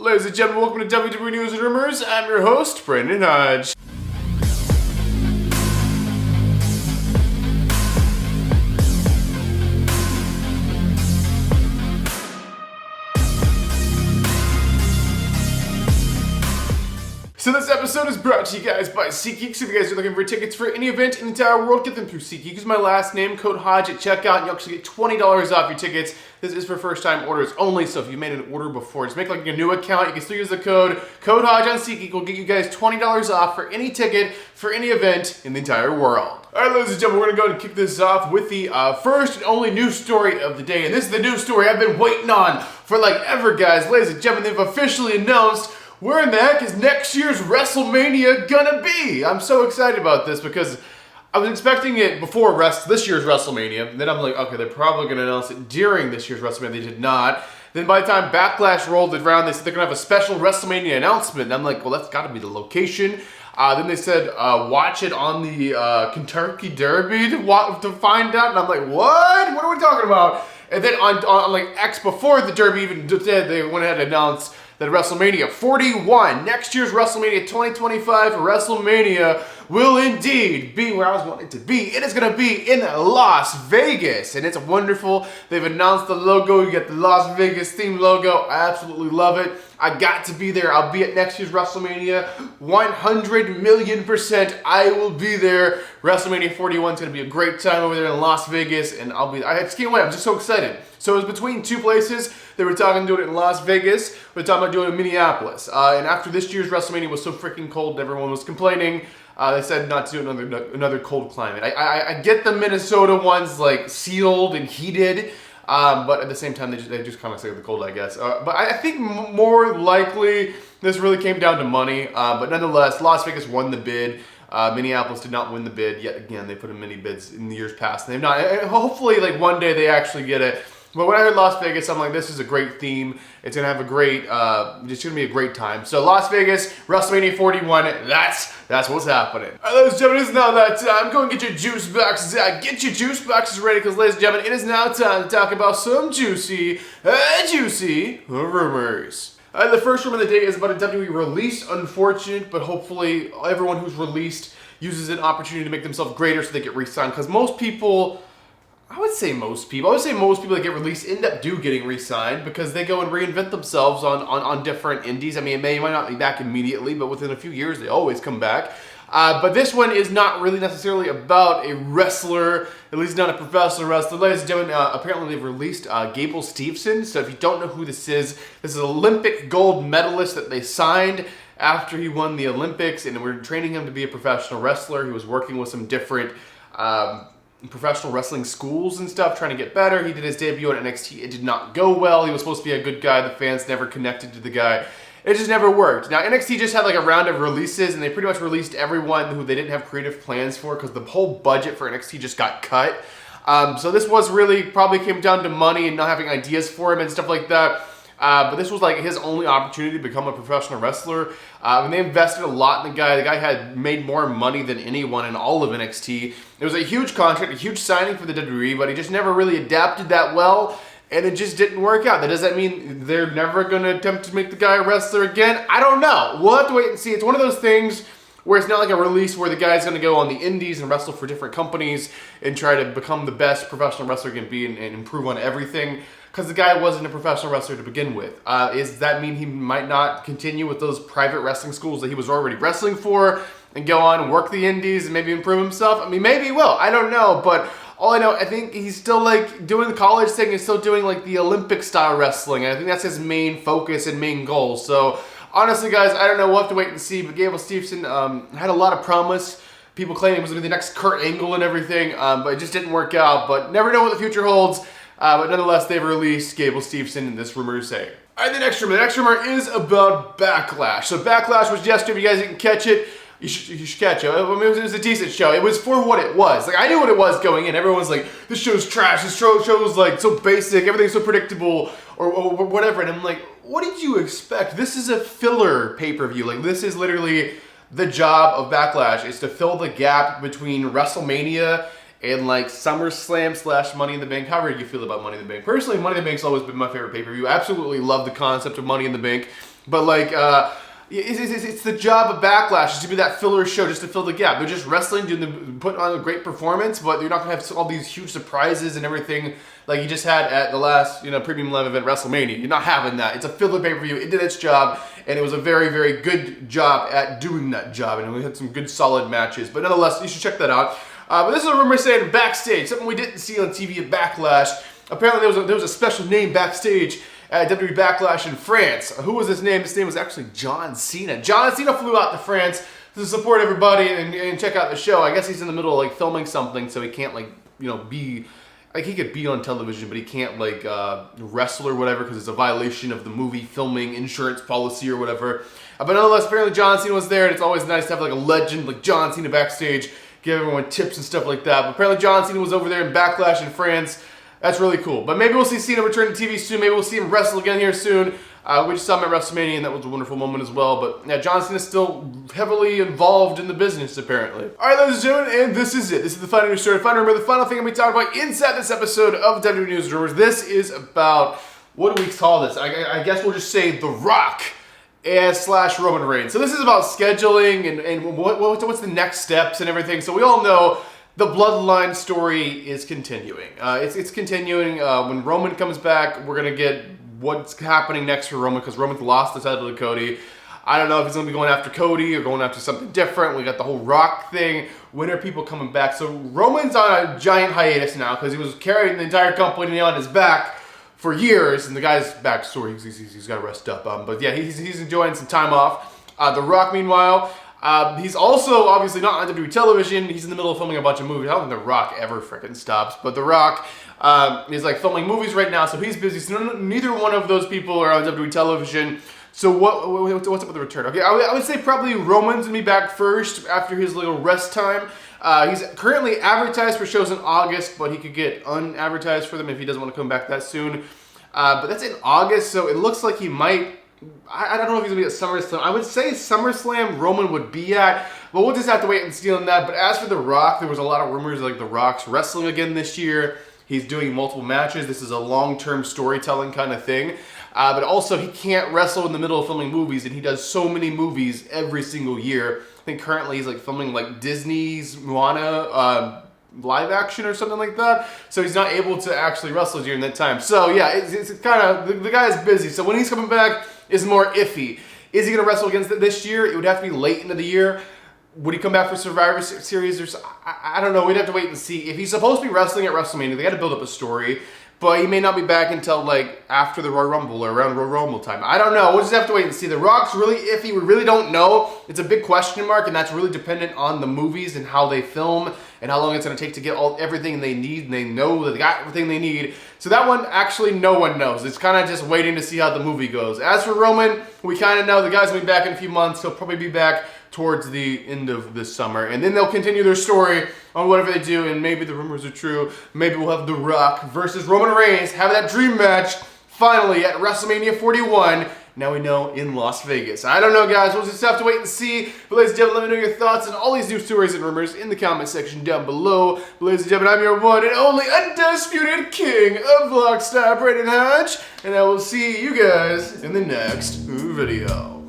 Ladies and gentlemen, welcome to WWE News and Rumors. I'm your host, Brandon Hodge. So this episode is brought to you guys by SeatGeek. So if you guys are looking for tickets for any event in the entire world, get them through SeatGeek. Use my last name, code Hodge at checkout, and you actually get $20 off your tickets. This is for first-time orders only, so if you made an order before, just make like a new account. You can still use the code Hodge on SeatGeek. Will get you guys $20 off for any ticket for any event in the entire world. All right, ladies and gentlemen, we're going to go ahead and kick this off with the first and only news story of the day. And this is the news story I've been waiting on for like ever, guys. Ladies and gentlemen, they've officially announced where in the heck is next year's WrestleMania gonna be? I'm so excited about this because I was expecting it before this year's WrestleMania. Then I'm like, okay, they're probably gonna announce it during this year's WrestleMania. They did not. Then by the time Backlash rolled around, they said they're gonna have a special WrestleMania announcement. And I'm like, well, that's gotta be the location. Then they said, watch it on the Kentucky Derby to find out. And I'm like, what? What are we talking about? And then on like X before the Derby even did, they went ahead and announced that WrestleMania 41, next year's WrestleMania 2025 WrestleMania, will indeed be where I was wanting to be. It is going to be in Las Vegas, and it's wonderful. They've announced the logo. You get the Las Vegas theme logo. I absolutely love it. I got to be there. I'll be at next year's WrestleMania. 100,000,000%. I will be there. WrestleMania 41 is going to be a great time over there in Las Vegas, and I just can't wait. I'm just so excited. So it was between two places. They were talking doing it in Las Vegas. We were talking about doing it in Minneapolis. And after this year's WrestleMania was so freaking cold, everyone was complaining. They said not to do another cold climate. I get the Minnesota ones like sealed and heated. But at the same time, they just kind of say the cold, I guess. But I think more likely this really came down to money. But nonetheless, Las Vegas won the bid. Minneapolis did not win the bid. Yet again, they put in many bids in the years past. And they've not. Hopefully, like one day they actually get it. But when I heard Las Vegas, I'm like, this is a great theme. It's gonna have a great. It's gonna be a great time. So Las Vegas, WrestleMania 41. That's what's happening. All right, ladies and gentlemen, it's now that time. Go and get your juice boxes out. Get your juice boxes ready, because ladies and gentlemen, it is now time to talk about some juicy rumors. The first rumor of the day is about a WWE Released Unfortunate, but hopefully everyone who's released uses an opportunity to make themselves greater so they get re-signed. Because most people. I would say most people that get released end up getting re-signed because they go and reinvent themselves on different indies. I mean, they might not be back immediately, but within a few years, they always come back. But this one is not really necessarily about a wrestler, at least not a professional wrestler. Ladies and gentlemen, apparently they've released Gable Steveson. So if you don't know who this is an Olympic gold medalist that they signed after he won the Olympics, and we're training him to be a professional wrestler. He was working with some different professional wrestling schools and stuff, trying to get better. He did his debut at NXT. It did not go well. He was supposed to be a good guy. The fans never connected to the guy. It just never worked. Now, NXT just had like a round of releases, and they pretty much released everyone who they didn't have creative plans for because the whole budget for NXT just got cut. So this was probably came down to money and not having ideas for him and stuff like that. But this was like his only opportunity to become a professional wrestler. And they invested a lot in the guy. The guy had made more money than anyone in all of NXT. It was a huge contract, a huge signing for the WWE, but he just never really adapted that well. And it just didn't work out. Does that mean they're never going to attempt to make the guy a wrestler again? I don't know. We'll have to wait and see. It's one of those things where it's not like a release where the guy's going to go on the indies and wrestle for different companies and try to become the best professional wrestler he can be and improve on everything. Because the guy wasn't a professional wrestler to begin with. Does that mean he might not continue with those private wrestling schools that he was already wrestling for and go on and work the indies and maybe improve himself? I mean, maybe he will. I don't know. But all I know, I think he's still like doing the college thing. He's still doing like the Olympic style wrestling. And I think that's his main focus and main goal. So honestly, guys, I don't know. We'll have to wait and see. But Gable Steveson had a lot of promise. People claiming he was going to be the next Kurt Angle and everything. But it just didn't work out. But never know what the future holds. But nonetheless, they've released Gable Steveson, and this rumor is saying. All right, the next rumor is about Backlash. So Backlash was yesterday. If you guys didn't catch it, you should catch it. I mean, it was a decent show. It was for what it was. Like, I knew what it was going in. Everyone's like, this show's trash. This show's like so basic. Everything's so predictable, or whatever. And I'm like, what did you expect? This is a filler pay-per-view. Like, this is literally the job of Backlash, is to fill the gap between WrestleMania and like SummerSlam / Money in the Bank, however you feel about Money in the Bank. Personally, Money in the Bank's always been my favorite pay-per-view. I absolutely love the concept of Money in the Bank. But like, it's the job of Backlash is to be that filler show just to fill the gap. They're just wrestling, putting on a great performance, but you're not gonna have all these huge surprises and everything like you just had at the last, premium live event WrestleMania. You're not having that. It's a filler pay-per-view. It did its job, and it was a very, very good job at doing that job. And we had some good, solid matches. But nonetheless, you should check that out. But this is a rumor saying Backstage, something we didn't see on TV at Backlash. Apparently, there was a special name Backstage at WWE Backlash in France. Who was his name? His name was actually John Cena. John Cena flew out to France to support everybody and check out the show. I guess he's in the middle of like filming something, so he can't be like, he could be on television, but he can't like wrestle or whatever because it's a violation of the movie filming insurance policy or whatever. But nonetheless, apparently John Cena was there, and it's always nice to have like a legend like John Cena backstage, give everyone tips and stuff like that. But apparently John Cena was over there in Backlash in France. That's really cool. But maybe we'll see Cena return to TV soon. Maybe we'll see him wrestle again here soon. We just saw him at WrestleMania, and that was a wonderful moment as well. But yeah, John Cena's still heavily involved in the business, apparently. All right, ladies and gentlemen, and this is it. This is the final news story. Final rumor, the final thing I'm going to be talking about inside this episode of WWE News Rumors. This is about, what do we call this? I guess we'll just say The Rock / Roman Reigns. So this is about scheduling and what's the next steps and everything. So we all know the bloodline story is continuing. It's continuing. When Roman comes back, we're going to get what's happening next for Roman, because Roman's lost the title to Cody. I don't know if he's going to be going after Cody or going after something different. We got the whole Rock thing. When are people coming back? So Roman's on a giant hiatus now because he was carrying the entire company on his back for years. And the guy's backstory, he's got to rest up. But yeah, he's enjoying some time off. The Rock, meanwhile, he's also obviously not on WWE television. He's in the middle of filming a bunch of movies. I don't think The Rock ever freaking stops. But The Rock is like filming movies right now, so he's busy. So neither one of those people are on WWE television. So what's up with the return? Okay, I would say probably Roman's gonna be back first after his little rest time. He's currently advertised for shows in August, but he could get unadvertised for them if he doesn't want to come back that soon. But that's in August, so it looks like he might. I don't know if he's going to be at SummerSlam. I would say SummerSlam Roman would be at, but we'll just have to wait and see on that. But as for The Rock, there was a lot of rumors like The Rock's wrestling again this year. He's doing multiple matches. This is a long-term storytelling kind of thing. But also, he can't wrestle in the middle of filming movies, and he does so many movies every single year. I think currently he's like filming like Disney's Moana live action or something like that. So he's not able to actually wrestle during that time. So yeah, it's kind of, the guy is busy. So when he's coming back is more iffy. Is he going to wrestle against it this year? It would have to be late into the year. Would he come back for Survivor Series? Or I don't know. We'd have to wait and see. If he's supposed to be wrestling at WrestleMania, they got to build up a story. But he may not be back until like after the Royal Rumble or around Royal Rumble time. I don't know. We'll just have to wait and see. The Rock's really iffy. We really don't know. It's a big question mark, and that's really dependent on the movies and how they film and how long it's going to take to get everything they need. And they know that they got everything they need. So that one, actually, no one knows. It's kind of just waiting to see how the movie goes. As for Roman, we kind of know the guy's going to be back in a few months. He'll probably be back towards the end of this summer. And then they'll continue their story on whatever they do, and maybe the rumors are true. Maybe we'll have The Rock versus Roman Reigns have that dream match finally at WrestleMania 41. Now we know in Las Vegas. I don't know, guys. We'll just have to wait and see. But ladies and gentlemen, let me know your thoughts on all these news stories and rumors in the comment section down below. But ladies and gentlemen, I'm your one and only undisputed king of Vlogstyle, Brandon Hodge. And I will see you guys in the next video.